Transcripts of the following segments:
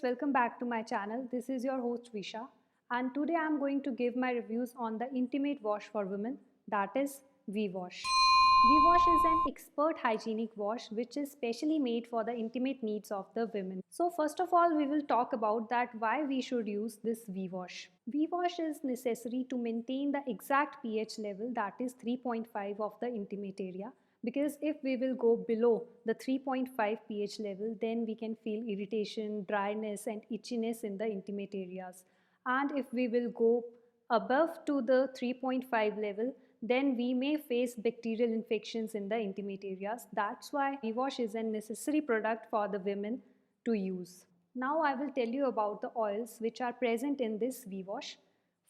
welcome back to my channel. This is your host Visha, and today I am going to give my reviews on the intimate wash for women, that is V-Wash. V-Wash is an expert hygienic wash which is specially made for the intimate needs of the women. So first of all, we will talk about that why we should use this V-Wash. V-Wash is necessary to maintain the exact pH level, that is 3.5 of the intimate area, because if we will go below the 3.5 pH level, then we can feel irritation, dryness and itchiness in the intimate areas. And if we will go above to the 3.5 level, then we may face bacterial infections in the intimate areas. That's why V-Wash is a necessary product for the women to use. Now I will tell you about the oils which are present in this V-Wash.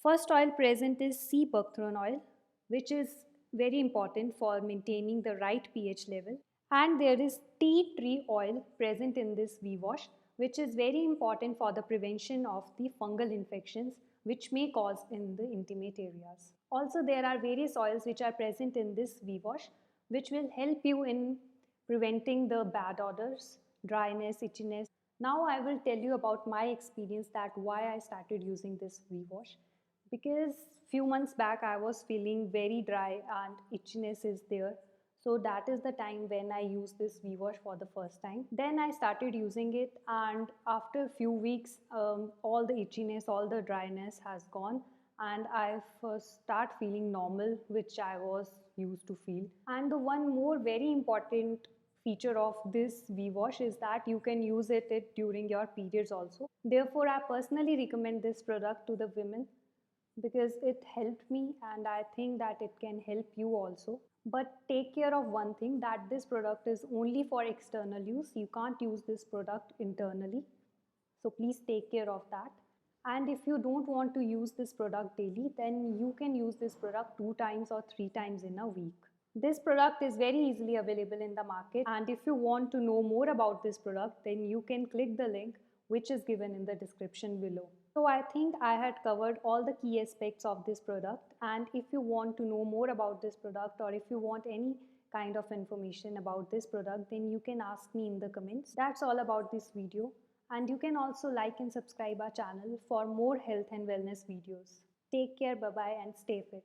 First oil present is sea buckthorn oil, which is very important for maintaining the right pH level. And there is tea tree oil present in this V-Wash, which is very important for the prevention of the fungal infections which may cause in the intimate areas. Also, there are various oils which are present in this V-Wash which will help you in preventing the bad odors, dryness, itchiness. Now I will tell you about my experience, that why I started using this V-Wash. Because few months back I was feeling very dry and itchiness is there. So that is the time when I used this V-Wash for the first time. Then I started using it, and after a few weeks all the itchiness, all the dryness has gone, and I start feeling normal, which I was used to feel. And the one more very important feature of this V-Wash is that you can use it during your periods also. Therefore, I personally recommend this product to the women because it helped me, and I think that it can help you also. But take care of one thing, that this product is only for external use. You can't use this product internally. So please take care of that. And if you don't want to use this product daily, then you can use this product 2 times or 3 times in a week. This product is very easily available in the market, and if you want to know more about this product, then you can click the link which is given in the description below. So I think I had covered all the key aspects of this product, and if you want to know more about this product, or if you want any kind of information about this product, then you can ask me in the comments. That's all about this video, and you can also like and subscribe our channel for more health and wellness videos. Take care, bye bye, and stay fit.